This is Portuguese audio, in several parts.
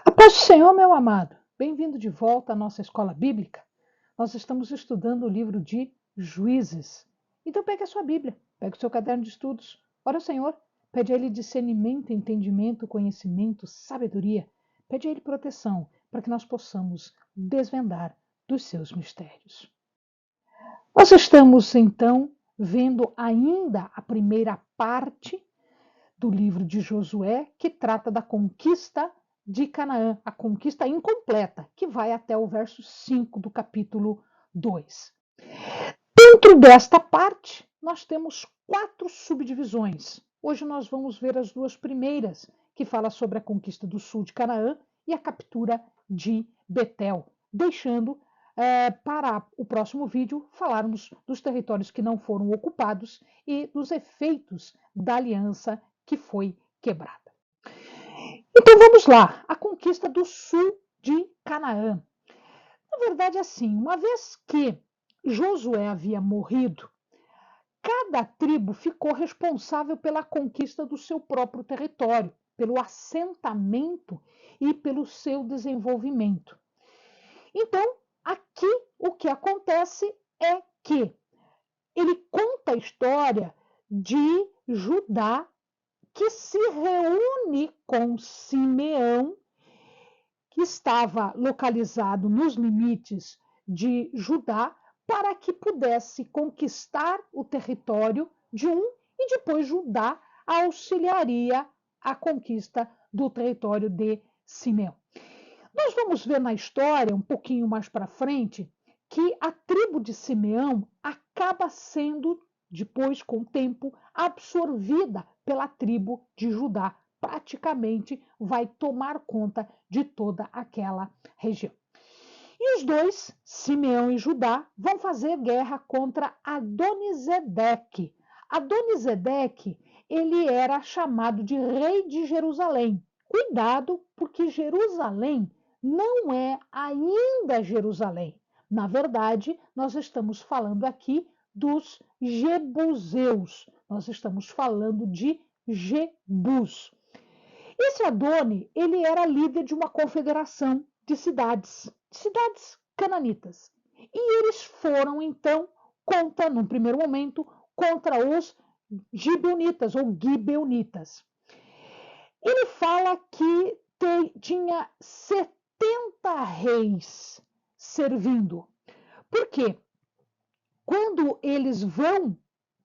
A paz do Senhor, meu amado. Bem-vindo de volta à nossa escola bíblica. Nós estamos estudando o livro de Juízes. Então pegue a sua Bíblia, pegue o seu caderno de estudos. Ora ao Senhor, pede a Ele discernimento, entendimento, conhecimento, sabedoria. Pede a Ele proteção, para que nós possamos desvendar dos seus mistérios. Nós estamos, então, vendo ainda a primeira parte do livro de Josué, que trata da conquista de Canaã, a conquista incompleta, que vai até o verso 5 do capítulo 2. Dentro desta parte, nós temos 4 subdivisões. Hoje nós vamos ver as 2 primeiras, que fala sobre a conquista do sul de Canaã e a captura de Betel, deixando para o próximo vídeo falarmos dos territórios que não foram ocupados e dos efeitos da aliança que foi quebrada. Então vamos lá, a conquista do sul de Canaã. Na verdade, assim, uma vez que Josué havia morrido, cada tribo ficou responsável pela conquista do seu próprio território, pelo assentamento e pelo seu desenvolvimento. Então, aqui o que acontece é que ele conta a história de Judá, que se reúne com Simeão, que estava localizado nos limites de Judá, para que pudesse conquistar o território de um e depois Judá auxiliaria a conquista do território de Simeão. Nós vamos ver na história, um pouquinho mais para frente, que a tribo de Simeão acaba sendo, depois, com o tempo, absorvida pela tribo de Judá. Praticamente vai tomar conta de toda aquela região. E os dois, Simeão e Judá, vão fazer guerra contra Adonisedeque. Adonisedeque, ele era chamado de rei de Jerusalém. Cuidado, porque Jerusalém não é ainda Jerusalém. Na verdade, nós estamos falando aqui dos Jebuseus. Nós estamos falando de Jebus. Esse Adoni, ele era líder de uma confederação de cidades cananitas. E eles foram, então, num primeiro momento, contra os gibeonitas ou gibeonitas. Ele fala que tinha 70 reis servindo. Por quê? Quando eles vão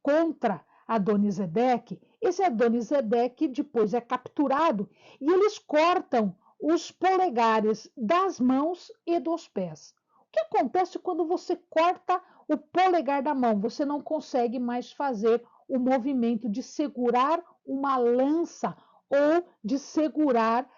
contra Adonisedeque, esse Adonisedeque depois é capturado e eles cortam os polegares das mãos e dos pés. O que acontece quando você corta o polegar da mão? Você não consegue mais fazer o movimento de segurar uma lança ou de segurar,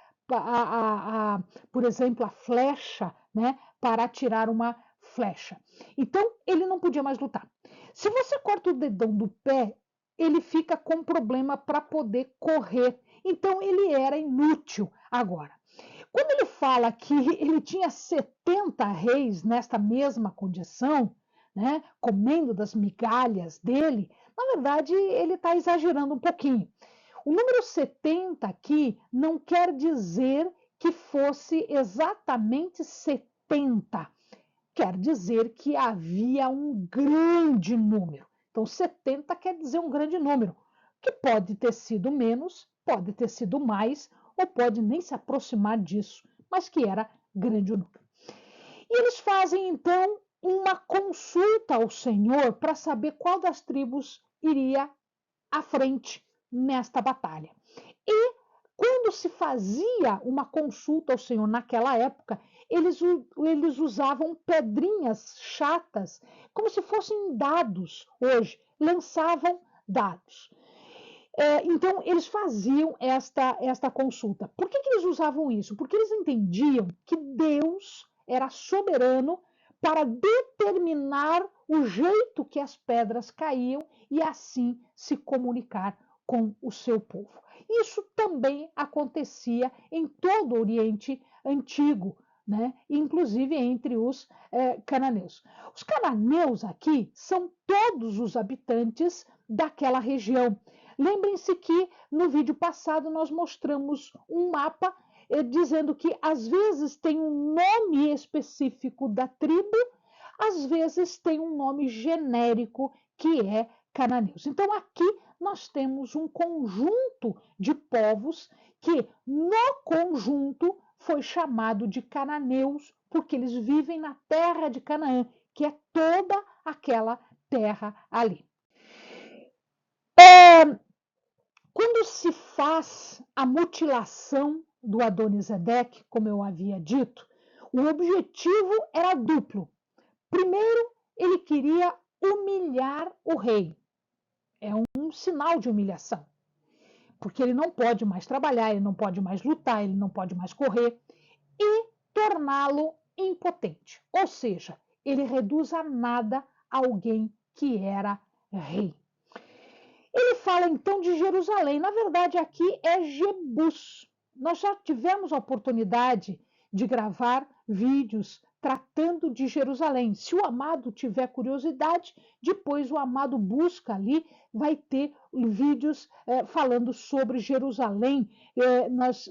por exemplo, a flecha, né, para atirar uma flecha. Então, ele não podia mais lutar. Se você corta o dedão do pé, ele fica com problema para poder correr. Então, ele era inútil agora. Quando ele fala que ele tinha 70 reis nesta mesma condição, né, comendo das migalhas dele, na verdade, ele está exagerando um pouquinho. O número 70 aqui não quer dizer que fosse exatamente 70. Quer dizer que havia um grande número. Então, 70 quer dizer um grande número, que pode ter sido menos, pode ter sido mais, ou pode nem se aproximar disso, mas que era grande o número. E eles fazem, então, uma consulta ao Senhor para saber qual das tribos iria à frente nesta batalha. E quando se fazia uma consulta ao Senhor naquela época, eles usavam pedrinhas chatas, como se fossem dados hoje, lançavam dados. Então, eles faziam esta consulta. Por que eles usavam isso? Porque eles entendiam que Deus era soberano para determinar o jeito que as pedras caíam e assim se comunicar com o seu povo. Isso também acontecia em todo o Oriente Antigo, né? Inclusive entre os cananeus. Os cananeus aqui são todos os habitantes daquela região. Lembrem-se que no vídeo passado nós mostramos um mapa dizendo que às vezes tem um nome específico da tribo, às vezes tem um nome genérico que é cananeus. Então aqui nós temos um conjunto de povos que no conjunto foi chamado de cananeus, porque eles vivem na terra de Canaã, que é toda aquela terra ali. Quando se faz a mutilação do Adonisedeque, como eu havia dito, o objetivo era duplo. Primeiro, ele queria humilhar o rei. É um sinal de humilhação, porque ele não pode mais trabalhar, ele não pode mais lutar, ele não pode mais correr, e torná-lo impotente. Ou seja, ele reduz a nada alguém que era rei. Ele fala então de Jerusalém. Na verdade, aqui é Jebus. Nós já tivemos a oportunidade de gravar vídeos tratando de Jerusalém. Se o amado tiver curiosidade, depois o amado busca ali, vai ter vídeos falando sobre Jerusalém. Nós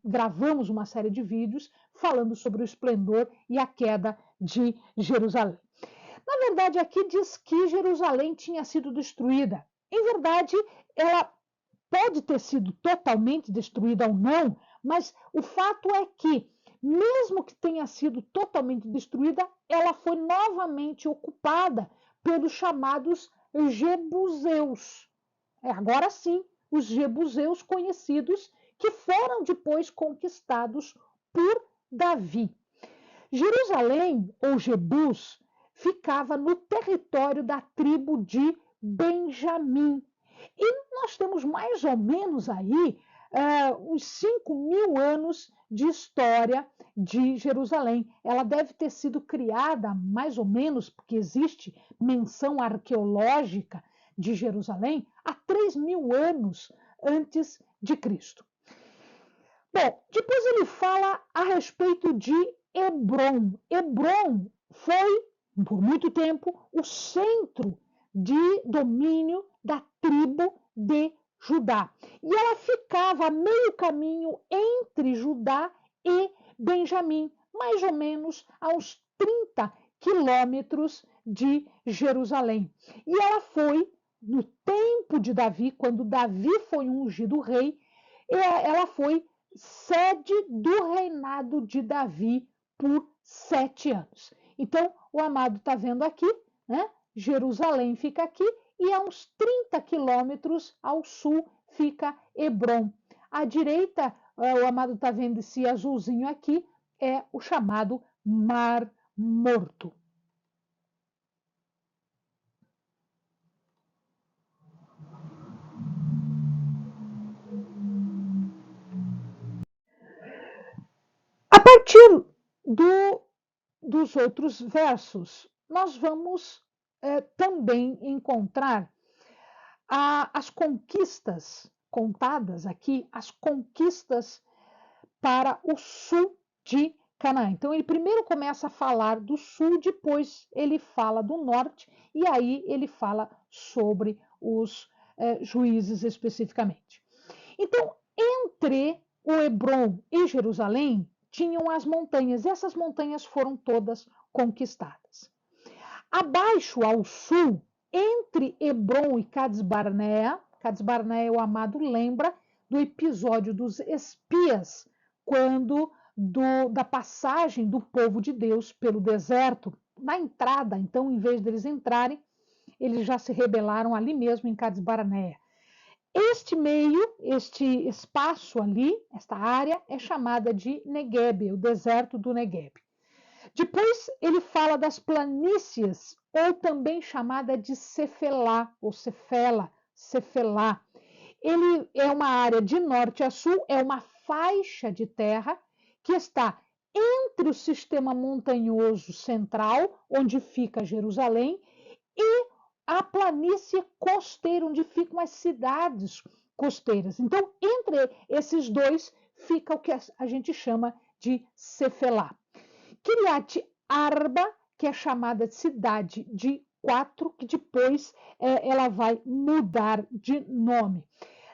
gravamos uma série de vídeos falando sobre o esplendor e a queda de Jerusalém. Na verdade, aqui diz que Jerusalém tinha sido destruída. Em verdade, ela pode ter sido totalmente destruída ou não, mas o fato é que, mesmo que tenha sido totalmente destruída, ela foi novamente ocupada pelos chamados jebuseus. Agora sim, os jebuseus conhecidos, que foram depois conquistados por Davi. Jerusalém, ou Jebus, ficava no território da tribo de Benjamim. E nós temos mais ou menos aí uns 5.000 anos de história de Jerusalém. Ela deve ter sido criada mais ou menos, porque existe menção arqueológica de Jerusalém, há 3.000 anos antes de Cristo. Bom, depois ele fala a respeito de Hebrom. Hebrom foi, por muito tempo, o centro de domínio da tribo de Judá. E ela ficava a meio caminho entre Judá e Benjamim, mais ou menos a uns 30 quilômetros de Jerusalém. E ela foi, no tempo de Davi, quando Davi foi ungido rei, ela foi sede do reinado de Davi por 7 anos. Então, o amado está vendo aqui, né? Jerusalém fica aqui e a uns 30 quilômetros ao sul fica Hebrom. À direita, o amado está vendo esse azulzinho aqui, é o chamado Mar Morto. A partir dos outros versos, nós vamos também encontrar as conquistas contadas aqui, as conquistas para o sul de Canaã. Então, ele primeiro começa a falar do sul, depois ele fala do norte, e aí ele fala sobre os juízes especificamente. Então, entre o Hebrom e Jerusalém, tinham as montanhas, e essas montanhas foram todas conquistadas. Abaixo, ao sul, entre Hebrom e Cades Barnea, o amado lembra do episódio dos espias, quando da passagem do povo de Deus pelo deserto, na entrada, então, em vez deles entrarem, eles já se rebelaram ali mesmo em Cades Barnea. Este meio, este espaço ali, esta área, é chamada de Negueb, o deserto do Negueb. Depois ele fala das planícies, ou também chamada de Cefelá, ou Cefelá. Ele é uma área de norte a sul, é uma faixa de terra que está entre o sistema montanhoso central, onde fica Jerusalém, e a planície costeira, onde ficam as cidades costeiras. Então, entre esses dois, fica o que a gente chama de Cefelá. Kiriat Arba, que é chamada de cidade de 4, que depois ela vai mudar de nome.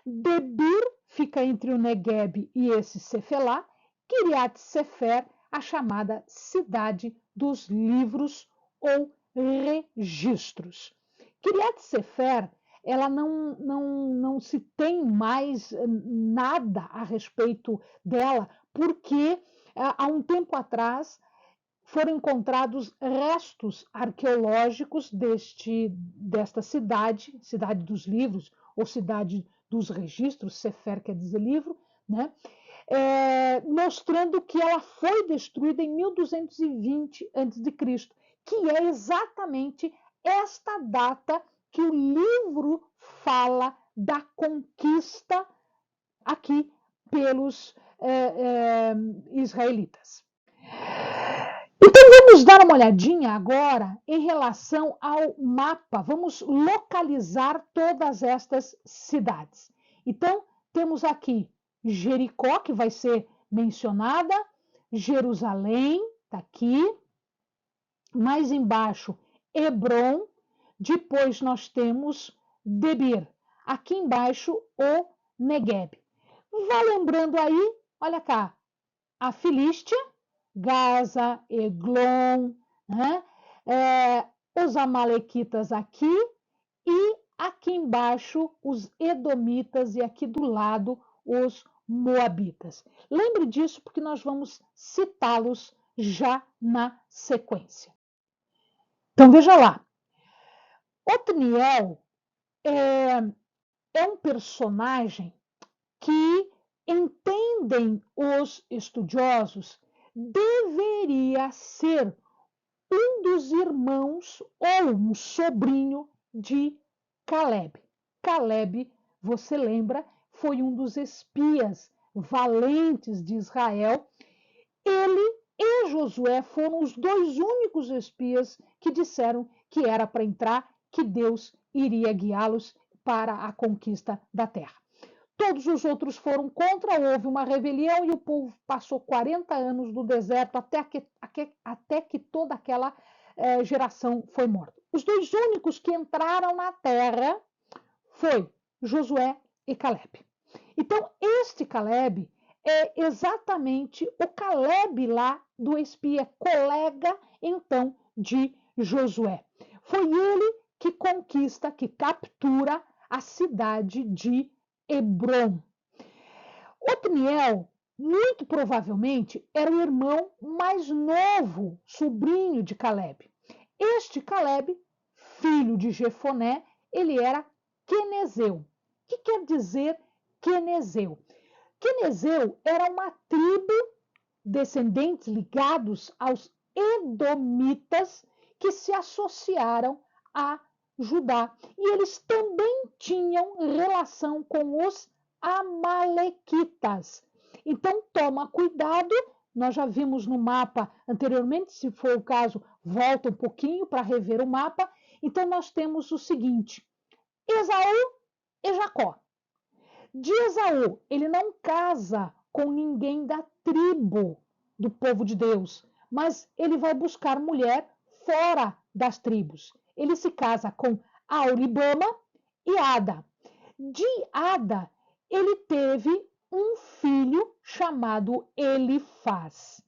Debir fica entre o Negueb e esse Cefelá, Kiriat Sefer, a chamada cidade dos livros ou registros. Kiriat Sefer, ela não se tem mais nada a respeito dela, porque há um tempo atrás foram encontrados restos arqueológicos desta cidade, cidade dos livros, ou cidade dos registros, Sefer quer dizer livro, né? Mostrando que ela foi destruída em 1220 a.C., que é exatamente esta data que o livro fala da conquista aqui pelos israelitas. Então vamos dar uma olhadinha agora em relação ao mapa. Vamos localizar todas estas cidades. Então temos aqui Jericó, que vai ser mencionada, Jerusalém, está aqui, mais embaixo Hebron, depois nós temos Debir, aqui embaixo o Negueb. Vá lembrando aí, olha cá, a Filístia, Gaza, Eglon, né? Os amalequitas aqui e aqui embaixo os edomitas e aqui do lado os moabitas. Lembre disso porque nós vamos citá-los já na sequência. Então veja lá, Otniel é um personagem que entendem os estudiosos deveria ser um dos irmãos ou um sobrinho de Caleb. Caleb, você lembra, foi um dos espias valentes de Israel. Ele e Josué foram os dois únicos espias que disseram que era para entrar, que Deus iria guiá-los para a conquista da terra. Todos os outros foram contra, houve uma rebelião e o povo passou 40 anos no deserto até que toda aquela geração foi morta. Os dois únicos que entraram na terra foi Josué e Caleb. Então, este Caleb é exatamente o Caleb lá do espia, colega então de Josué. Foi ele que conquista, que captura a cidade de Hebron. Otniel, muito provavelmente, era o irmão mais novo, sobrinho de Caleb. Este Caleb, filho de Jefoné, ele era quenezeu. O que quer dizer quenezeu? Quenezeu era uma tribo descendentes ligados aos edomitas que se associaram a Judá. E eles também tinham relação com os amalequitas. Então, toma cuidado, nós já vimos no mapa anteriormente, se for o caso, volta um pouquinho para rever o mapa. Então, nós temos o seguinte, Esaú e Jacó. De Esaú, ele não casa com ninguém da tribo do povo de Deus, mas ele vai buscar mulher fora das tribos. Ele se casa com Auribama e Ada. De Ada, ele teve um filho chamado Elifaz.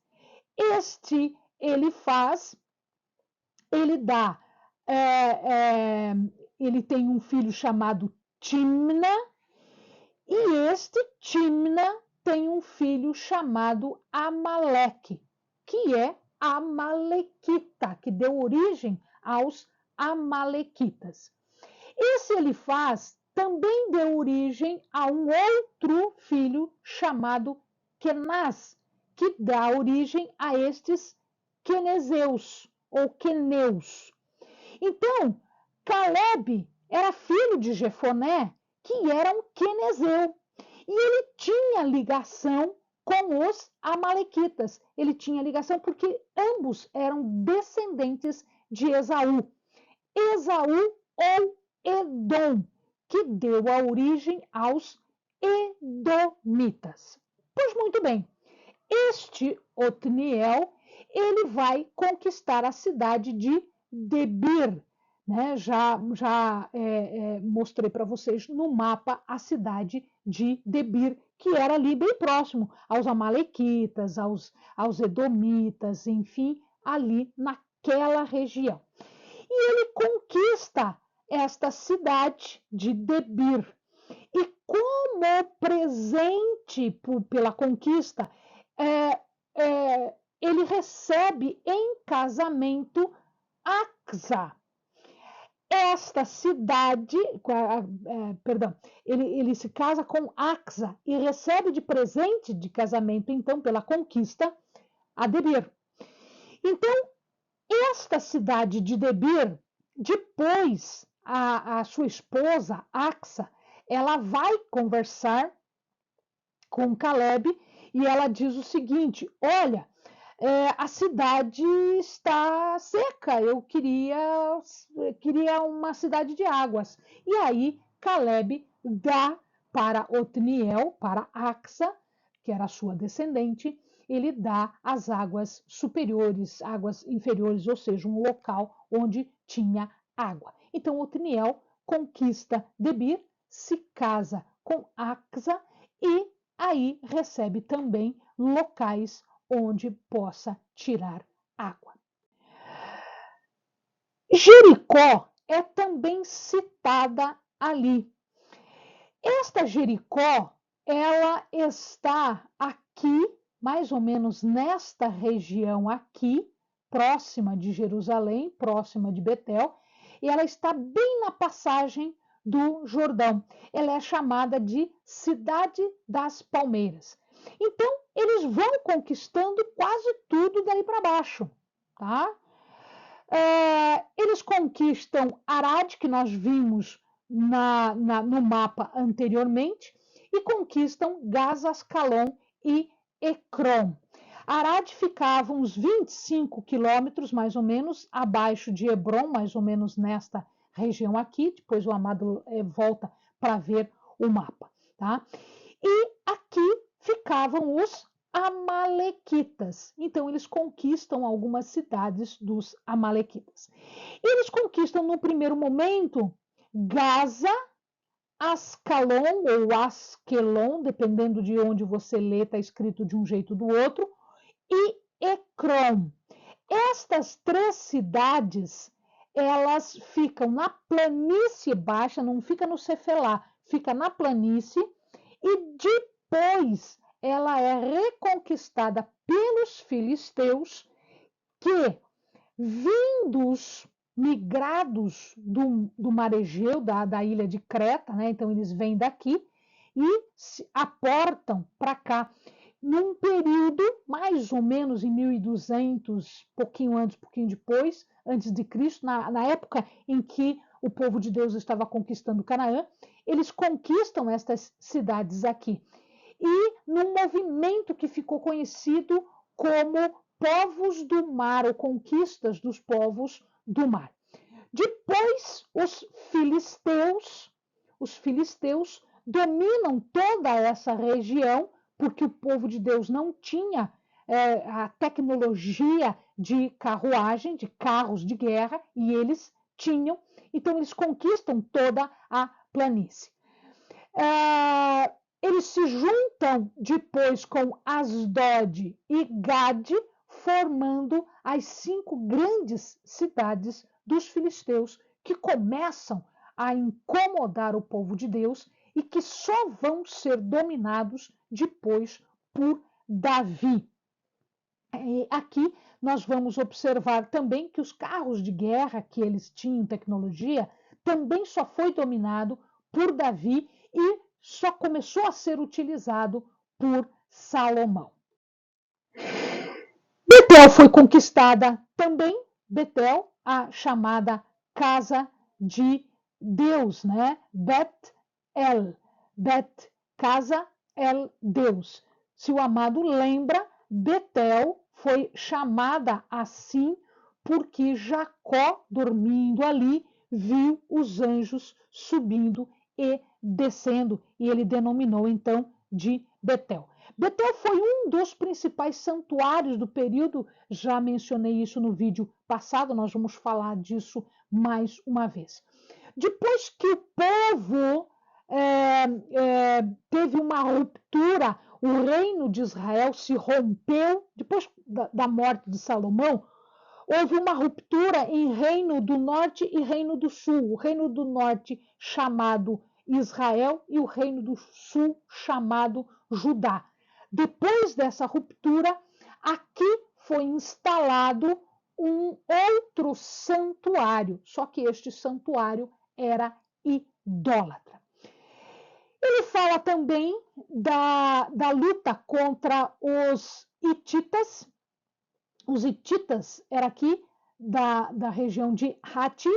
Este Elifaz, ele tem um filho chamado Timna, e este Timna tem um filho chamado Amaleque, que é amalequita, que deu origem aos amalequitas. Esse Elifaz também deu origem a um outro filho chamado Kenaz, que dá origem a estes quenezeus ou queneus. Então, Caleb era filho de Jefoné, que era um quenezeu, e ele tinha ligação com os amalequitas. Ele tinha ligação porque ambos eram descendentes de Esaú. Esaú ou Edom, que deu a origem aos edomitas. Pois muito bem, este Otniel, ele vai conquistar a cidade de Debir, né? Já mostrei para vocês no mapa a cidade de Debir, que era ali bem próximo aos amalequitas, aos edomitas, enfim, ali naquela região. E ele conquista esta cidade de Debir. E como presente pela conquista, ele recebe em casamento Axa. Esta cidade, perdão, ele se casa com Axa e recebe de presente de casamento, então, pela conquista, a Debir. Então, esta cidade de Debir, depois a sua esposa, Axa, ela vai conversar com Caleb e ela diz o seguinte: olha, a cidade está seca, eu queria uma cidade de águas. E aí Caleb dá para Otniel, para Axa, que era sua descendente, ele dá as águas superiores, águas inferiores, ou seja, um local onde tinha água. Então Otniel conquista Debir, se casa com Axa e aí recebe também locais onde possa tirar água. Jericó é também citada ali. Esta Jericó, ela está aqui, mais ou menos nesta região aqui, próxima de Jerusalém, próxima de Betel, e ela está bem na passagem do Jordão. Ela é chamada de Cidade das Palmeiras. Então, eles vão conquistando quase tudo daí para baixo, tá? Eles conquistam Arad, que nós vimos no mapa anteriormente, e conquistam Gaza, Ascalon e Ecrom. Arad ficava uns 25 quilômetros, mais ou menos, abaixo de Hebron, mais ou menos nesta região aqui. Depois o Amado volta para ver o mapa, tá? E aqui ficavam os amalequitas. Então, eles conquistam algumas cidades dos amalequitas. Eles conquistam, no primeiro momento, Gaza, Ascalon ou Asquelon, dependendo de onde você lê, está escrito de um jeito ou do outro, e Ecrom. Estas três cidades, elas ficam na planície baixa, não fica no Cefelá, fica na planície, e depois ela é reconquistada pelos filisteus que, vindos, migrados do mar Egeu, da ilha de Creta, né? Então eles vêm daqui e se aportam para cá num período mais ou menos em 1200, pouquinho antes, pouquinho depois, antes de Cristo, na época em que o povo de Deus estava conquistando Canaã, eles conquistam estas cidades aqui. E num movimento que ficou conhecido como povos do mar, ou conquistas dos povos do mar. Depois, os filisteus dominam toda essa região, porque o povo de Deus não tinha a tecnologia de carruagem, de carros de guerra, e eles tinham. Então, eles conquistam toda a planície. Eles se juntam depois com Asdod e Gade, formando as 5 grandes cidades dos filisteus, que começam a incomodar o povo de Deus e que só vão ser dominados depois por Davi. E aqui nós vamos observar também que os carros de guerra que eles tinham, tecnologia, também só foi dominado por Davi e só começou a ser utilizado por Salomão. Betel foi conquistada também, Betel, a chamada casa de Deus, né? Bet-El, casa El Deus. Se o amado lembra, Betel foi chamada assim porque Jacó, dormindo ali, viu os anjos subindo e descendo, e ele denominou então de Betel. Betel foi um dos principais santuários do período, já mencionei isso no vídeo passado, nós vamos falar disso mais uma vez. Depois que o povo teve uma ruptura, o reino de Israel se rompeu, depois da morte de Salomão, houve uma ruptura em reino do norte e reino do sul. O reino do norte chamado Israel e o reino do sul chamado Judá. Depois dessa ruptura, aqui foi instalado um outro santuário, só que este santuário era idólatra. Ele fala também da luta contra os hititas. Os hititas era aqui da região de Hati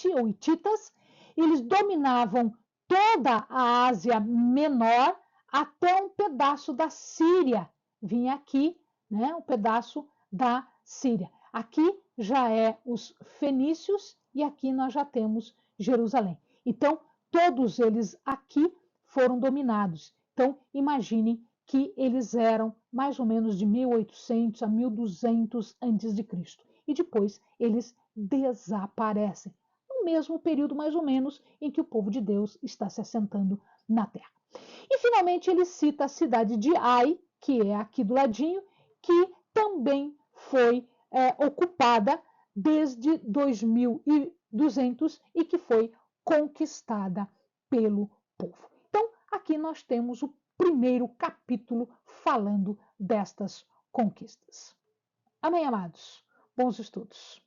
ou hititas. Eles dominavam toda a Ásia Menor até um pedaço da Síria. Vinha aqui, né, um pedaço da Síria. Aqui já é os fenícios e aqui nós já temos Jerusalém. Então, todos eles aqui foram dominados. Então, imaginem que eles eram mais ou menos de 1800 a 1200 a.C. E depois eles desaparecem, no mesmo período mais ou menos em que o povo de Deus está se assentando na terra. E finalmente ele cita a cidade de Ai, que é aqui do ladinho, que também foi ocupada desde 2200 e que foi conquistada pelo povo. Então, aqui nós temos o primeiro capítulo falando destas conquistas. Amém, amados? Bons estudos.